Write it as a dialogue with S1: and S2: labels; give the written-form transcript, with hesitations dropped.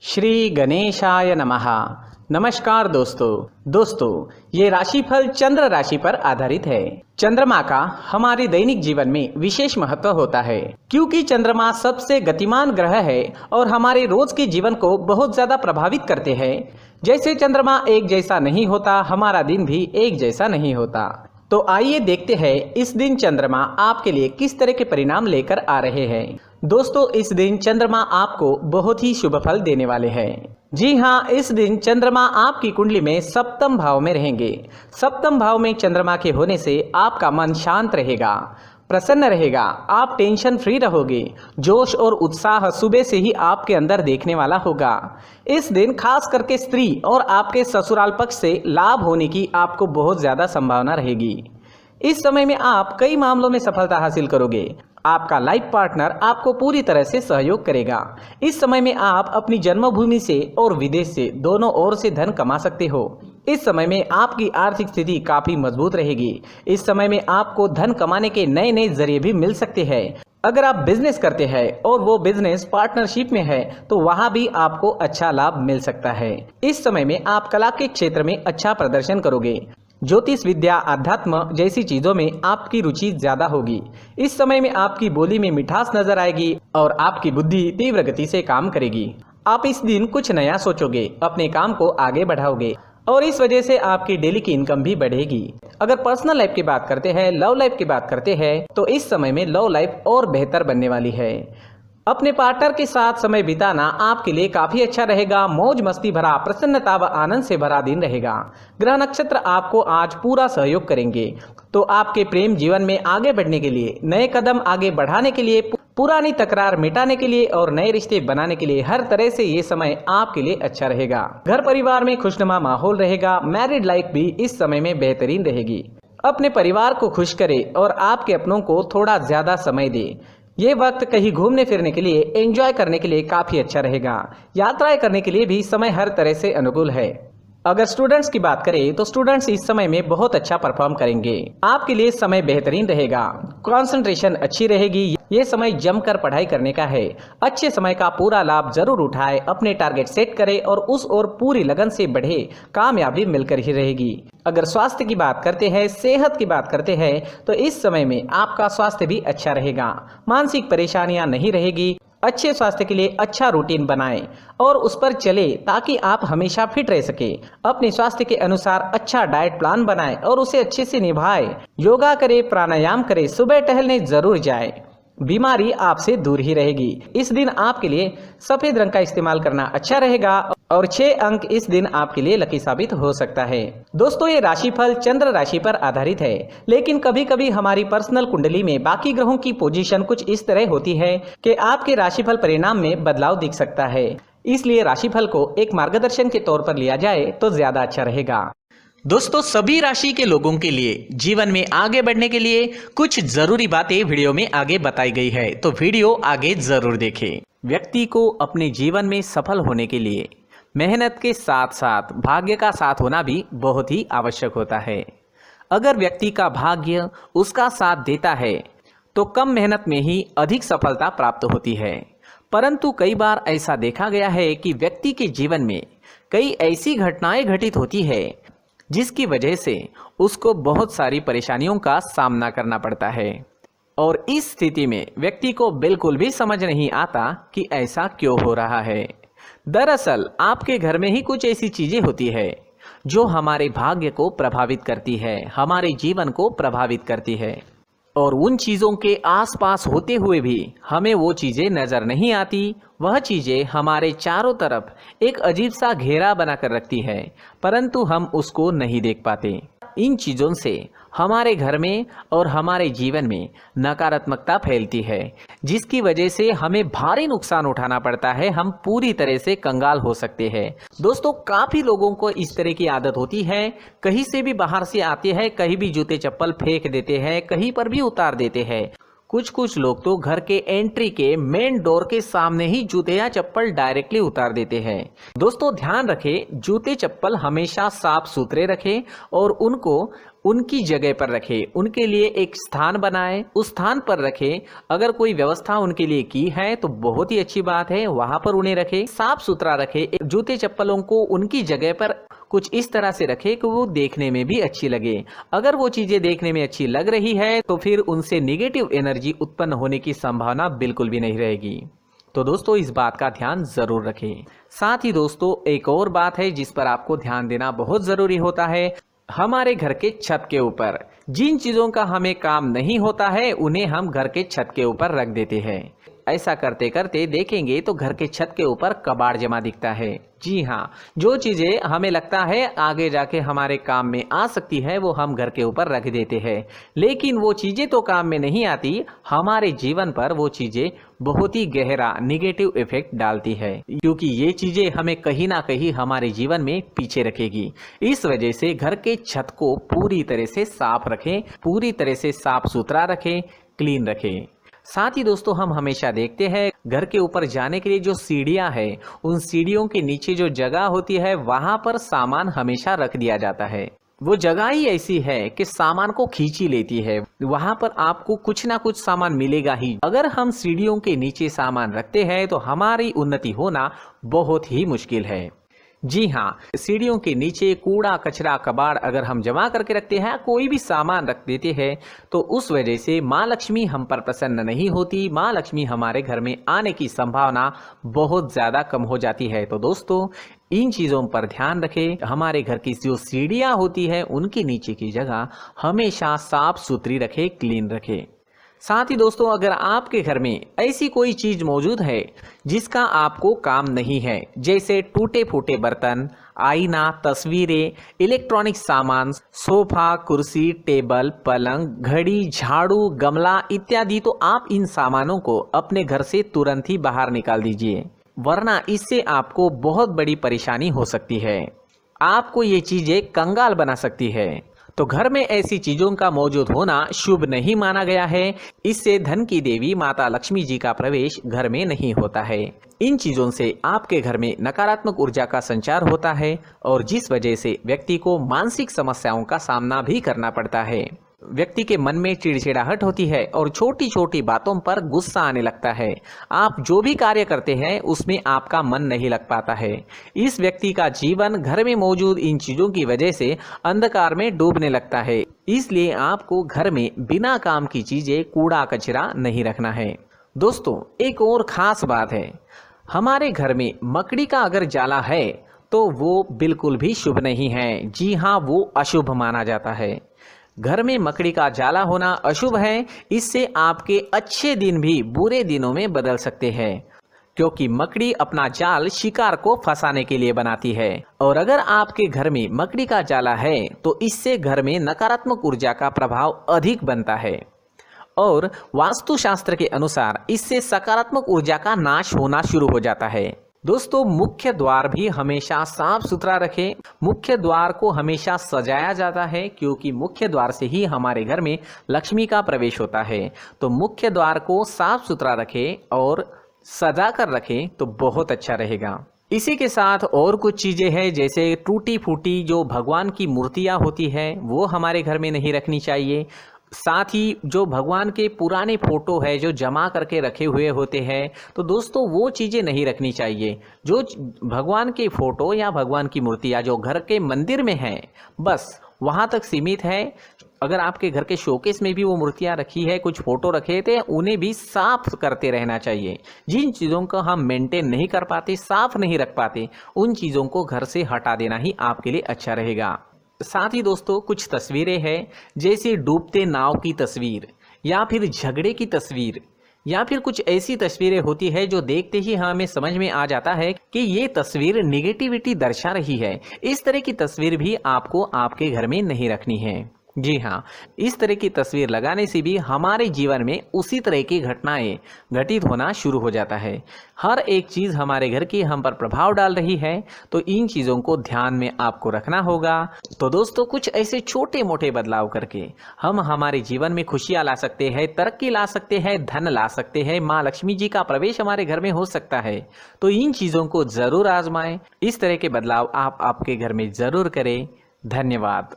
S1: श्री गणेशाय नमः। नमस्कार दोस्तों ये राशिफल चंद्र राशि पर आधारित है। चंद्रमा का हमारे दैनिक जीवन में विशेष महत्व होता है क्योंकि चंद्रमा सबसे गतिमान ग्रह है और हमारे रोज के जीवन को बहुत ज्यादा प्रभावित करते हैं। जैसे चंद्रमा एक जैसा नहीं होता, हमारा दिन भी एक जैसा नहीं होता। तो आइए देखते हैं इस दिन चंद्रमा आपके लिए किस तरह के परिणाम लेकर आ रहे हैं। दोस्तों, इस दिन चंद्रमा आपको बहुत ही शुभ फल देने वाले हैं। जी हाँ, इस दिन चंद्रमा आपकी कुंडली में सप्तम भाव में रहेंगे। सप्तम भाव में चंद्रमा के होने से आपका मन शांत रहेगा, प्रसन्न रहेगा, आप टेंशन फ्री रहोगे। जोश और उत्साह सुबह से ही आपके अंदर देखने वाला होगा। इस दिन खास करके स्त्री और आपके ससुराल पक्ष से लाभ होने की आपको बहुत ज्यादा संभावना रहेगी। इस समय में आप कई मामलों में सफलता हासिल करोगे। आपका लाइफ पार्टनर आपको पूरी तरह से सहयोग करेगा। इस समय में आप अपनी जन्मभूमि से और विदेश से दोनों ओर से धन कमा सकते हो। इस समय में आपकी आर्थिक स्थिति काफी मजबूत रहेगी। इस समय में आपको धन कमाने के नए नए जरिए भी मिल सकते हैं। अगर आप बिजनेस करते हैं और वो बिजनेस पार्टनरशिप में है तो वहां भी आपको अच्छा लाभ मिल सकता है। इस समय में आप कला के क्षेत्र में अच्छा प्रदर्शन करोगे। ज्योतिष विद्या, अध्यात्म जैसी चीजों में आपकी रुचि ज्यादा होगी। इस समय में आपकी बोली में मिठास नजर आएगी और आपकी बुद्धि तीव्र गति से काम करेगी। आप इस दिन कुछ नया सोचोगे, अपने काम को आगे बढ़ाओगे और इस वजह से आपकी डेली की इनकम भी बढ़ेगी। अगर पर्सनल लाइफ की बात करते हैं, लव लाइफ की बात करते हैं तो इस समय में लव लाइफ और बेहतर बनने वाली है। अपने पार्टनर के साथ समय बिताना आपके लिए काफी अच्छा रहेगा। मौज मस्ती भरा, प्रसन्नता व आनंद से भरा दिन रहेगा। ग्रह नक्षत्र आपको आज पूरा सहयोग करेंगे। तो आपके प्रेम जीवन में आगे बढ़ने के लिए, नए कदम आगे बढ़ाने के लिए, पुरानी तकरार मिटाने के लिए और नए रिश्ते बनाने के लिए हर तरह से ये समय आपके लिए अच्छा रहेगा। घर परिवार में खुशनुमा माहौल रहेगा। मैरिड लाइफ भी इस समय में बेहतरीन रहेगी। अपने परिवार को खुश करे और आपके अपनों को थोड़ा ज्यादा समय दे। ये वक्त कहीं घूमने फिरने के लिए, एंजॉय करने के लिए काफी अच्छा रहेगा। यात्राएं करने के लिए भी समय हर तरह से अनुकूल है। अगर स्टूडेंट्स की बात करें तो स्टूडेंट्स इस समय में बहुत अच्छा परफॉर्म करेंगे। आपके लिए समय बेहतरीन रहेगा, कंसंट्रेशन अच्छी रहेगी। ये समय जमकर पढ़ाई करने का है। अच्छे समय का पूरा लाभ जरूर उठाए, अपने टारगेट सेट करें और उस ओर पूरी लगन से बढ़े। कामयाबी मिलकर ही रहेगी। अगर स्वास्थ्य की बात करते हैं, सेहत की बात करते हैं तो इस समय में आपका स्वास्थ्य भी अच्छा रहेगा। मानसिक परेशानियां नहीं रहेगी। अच्छे स्वास्थ्य के लिए अच्छा रूटीन बनाएं और उस पर चले ताकि आप हमेशा फिट रह सके। अपने स्वास्थ्य के अनुसार अच्छा डाइट प्लान बनाएं और उसे अच्छे से निभाएं। योगा करें, प्राणायाम करें, सुबह टहलने जरूर जाएं। बीमारी आपसे दूर ही रहेगी। इस दिन आपके लिए सफेद रंग का इस्तेमाल करना अच्छा रहेगा और 6 अंक इस दिन आपके लिए लकी साबित हो सकता है। दोस्तों, ये राशिफल चंद्र राशि पर आधारित है, लेकिन कभी कभी हमारी पर्सनल कुंडली में बाकी ग्रहों की पोजीशन कुछ इस तरह होती है कि आपके राशिफल परिणाम में बदलाव दिख सकता है। इसलिए राशिफल को एक मार्गदर्शन के तौर पर लिया जाए तो ज्यादा अच्छा रहेगा। दोस्तों, सभी राशि के लोगों के लिए जीवन में आगे बढ़ने के लिए कुछ जरूरी बातें वीडियो में आगे बताई गई है, तो वीडियो आगे जरूर देखें। व्यक्ति को अपने जीवन में सफल होने के लिए मेहनत के साथ साथ भाग्य का साथ होना भी बहुत ही आवश्यक होता है। अगर व्यक्ति का भाग्य उसका साथ देता है तो कम मेहनत में ही अधिक सफलता प्राप्त होती है। परंतु कई बार ऐसा देखा गया है कि व्यक्ति के जीवन में कई ऐसी घटनाएं घटित होती है जिसकी वजह से उसको बहुत सारी परेशानियों का सामना करना पड़ता है और इस स्थिति में व्यक्ति को बिल्कुल भी समझ नहीं आता कि ऐसा क्यों हो रहा है। दरअसल आपके घर में ही कुछ ऐसी चीजें होती है जो हमारे भाग्य को प्रभावित करती है, हमारे जीवन को प्रभावित करती है और उन चीज़ों के आसपास होते हुए भी हमें वो चीज़ें नज़र नहीं आती। वह चीज़ें हमारे चारों तरफ एक अजीब सा घेरा बनाकर रखती है, परंतु हम उसको नहीं देख पाते। इन चीज़ों से हमारे घर में और हमारे जीवन में नकारात्मकता फैलती है, जिसकी वजह से हमें भारी नुकसान उठाना पड़ता है। हम पूरी तरह से कंगाल हो सकते हैं। दोस्तों, काफ़ी लोगों को इस तरह की आदत होती है, कहीं से भी बाहर से आते हैं, कहीं भी जूते चप्पल फेंक देते हैं, कहीं पर भी उतार देते हैं। कुछ लोग तो घर के एंट्री के मेन डोर के सामने ही जूते या चप्पल डायरेक्टली उतार देते हैं। दोस्तों, ध्यान रखें, जूते चप्पल हमेशा साफ सुथरे रखें और उनको उनकी जगह पर रखें, उनके लिए एक स्थान बनाएं, उस स्थान पर रखें। अगर कोई व्यवस्था उनके लिए की है तो बहुत ही अच्छी बात है, वहां पर उन्हें रखें। साफ सुथरा रखें। जूते चप्पलों को उनकी जगह पर कुछ इस तरह से रखें कि वो देखने में भी अच्छी लगे। अगर वो चीजें देखने में अच्छी लग रही है तो फिर उनसे नेगेटिव एनर्जी उत्पन्न होने की संभावना बिल्कुल भी नहीं रहेगी। तो दोस्तों इस बात का ध्यान जरूर रखें। साथ ही दोस्तों एक और बात है जिस पर आपको ध्यान देना बहुत जरूरी होता है। हमारे घर के छत के ऊपर जिन चीजों का हमें काम नहीं होता है उन्हें हम घर के छत के ऊपर रख देते हैं। ऐसा करते करते देखेंगे तो घर के छत के ऊपर कबाड़ जमा दिखता है। जी हाँ, जो चीजें हमें लगता है आगे जाके हमारे काम में आ सकती है वो हम घर के ऊपर रख देते हैं, लेकिन वो चीजें तो काम में नहीं आती, हमारे जीवन पर वो चीजें बहुत ही गहरा निगेटिव इफेक्ट डालती है, क्योंकि ये चीजें हमें कहीं ना कहीं हमारे जीवन में पीछे रखेगी। इस वजह से घर के छत को पूरी तरह से साफ रखें, पूरी तरह से साफ सुथरा रखें, क्लीन रखें। साथ ही दोस्तों हम हमेशा देखते हैं घर के ऊपर जाने के लिए जो सीढ़ियां है, उन सीढ़ियों के नीचे जो जगह होती है वहां पर सामान हमेशा रख दिया जाता है। वो जगह ही ऐसी है कि सामान को खींची लेती है, वहां पर आपको कुछ ना कुछ सामान मिलेगा ही। अगर हम सीढ़ियों के नीचे सामान रखते हैं तो हमारी उन्नति होना बहुत ही मुश्किल है। जी हाँ, सीढ़ियों के नीचे कूड़ा कचरा कबाड़ अगर हम जमा करके रखते हैं, कोई भी सामान रख देते हैं, तो उस वजह से माँ लक्ष्मी हम पर प्रसन्न नहीं होती, माँ लक्ष्मी हमारे घर में आने की संभावना बहुत ज़्यादा कम हो जाती है। तो दोस्तों इन चीज़ों पर ध्यान रखें। हमारे घर की जो सीढ़ियाँ होती है उनके नीचे की जगह हमेशा साफ सुथरी रखें, क्लीन रखें। साथ ही दोस्तों अगर आपके घर में ऐसी कोई चीज मौजूद है जिसका आपको काम नहीं है, जैसे टूटे फूटे बर्तन, आईना, तस्वीरें, इलेक्ट्रॉनिक सामान, सोफा, कुर्सी, टेबल, पलंग, घड़ी, झाड़ू, गमला इत्यादि, तो आप इन सामानों को अपने घर से तुरंत ही बाहर निकाल दीजिए, वरना इससे आपको बहुत बड़ी परेशानी हो सकती है। आपको ये चीजें कंगाल बना सकती है। तो घर में ऐसी चीजों का मौजूद होना शुभ नहीं माना गया है। इससे धन की देवी माता लक्ष्मी जी का प्रवेश घर में नहीं होता है। इन चीजों से आपके घर में नकारात्मक ऊर्जा का संचार होता है और जिस वजह से व्यक्ति को मानसिक समस्याओं का सामना भी करना पड़ता है। व्यक्ति के मन में चिड़चिड़ाहट होती है और छोटी छोटी बातों पर गुस्सा आने लगता है। आप जो भी कार्य करते हैं उसमें आपका मन नहीं लग पाता है। इस व्यक्ति का जीवन घर में मौजूद इन चीजों की वजह से अंधकार में डूबने लगता है। इसलिए आपको घर में बिना काम की चीजें, कूड़ा कचरा नहीं रखना है। दोस्तों एक और खास बात है, हमारे घर में मकड़ी का अगर जाला है तो वो बिल्कुल भी शुभ नहीं है। जी हाँ, वो अशुभ माना जाता है। घर में मकड़ी का जाला होना अशुभ है। इससे आपके अच्छे दिन भी बुरे दिनों में बदल सकते हैं, क्योंकि मकड़ी अपना जाल शिकार को फंसाने के लिए बनाती है। और अगर आपके घर में मकड़ी का जाला है तो इससे घर में नकारात्मक ऊर्जा का प्रभाव अधिक बनता है और वास्तुशास्त्र के अनुसार इससे सकारात्मक ऊर्जा का नाश होना शुरू हो जाता है। दोस्तों मुख्य द्वार भी हमेशा साफ सुथरा रखें। मुख्य द्वार को हमेशा सजाया जाता है, क्योंकि मुख्य द्वार से ही हमारे घर में लक्ष्मी का प्रवेश होता है। तो मुख्य द्वार को साफ सुथरा रखें और सजा कर रखें तो बहुत अच्छा रहेगा। इसी के साथ और कुछ चीजें हैं, जैसे टूटी फूटी जो भगवान की मूर्तियां होती है वो हमारे घर में नहीं रखनी चाहिए। साथ ही जो भगवान के पुराने फोटो है जो जमा करके रखे हुए होते हैं, तो दोस्तों वो चीज़ें नहीं रखनी चाहिए। जो भगवान के फोटो या भगवान की मूर्तियाँ जो घर के मंदिर में हैं बस वहाँ तक सीमित है। अगर आपके घर के शोकेस में भी वो मूर्तियाँ रखी है, कुछ फोटो रखे थे, उन्हें भी साफ करते रहना चाहिए। जिन चीज़ों को हम मेंटेन नहीं कर पाते, साफ नहीं रख पाते, उन चीज़ों को घर से हटा देना ही आपके लिए अच्छा रहेगा। साथ ही दोस्तों कुछ तस्वीरें हैं, जैसे डूबते नाव की तस्वीर या फिर झगड़े की तस्वीर या फिर कुछ ऐसी तस्वीरें होती है जो देखते ही हमें समझ में आ जाता है कि ये तस्वीर निगेटिविटी दर्शा रही है। इस तरह की तस्वीर भी आपको आपके घर में नहीं रखनी है। जी हाँ, इस तरह की तस्वीर लगाने से भी हमारे जीवन में उसी तरह की घटनाएं घटित होना शुरू हो जाता है। हर एक चीज़ हमारे घर की हम पर प्रभाव डाल रही है, तो इन चीज़ों को ध्यान में आपको रखना होगा। तो दोस्तों कुछ ऐसे छोटे मोटे बदलाव करके हम हमारे जीवन में खुशियाँ ला सकते हैं, तरक्की ला सकते हैं, धन ला सकते हैं, माँ लक्ष्मी जी का प्रवेश हमारे घर में हो सकता है। तो इन चीज़ों को ज़रूर आजमाएं। इस तरह के बदलाव आप आपके घर में ज़रूर करें। धन्यवाद।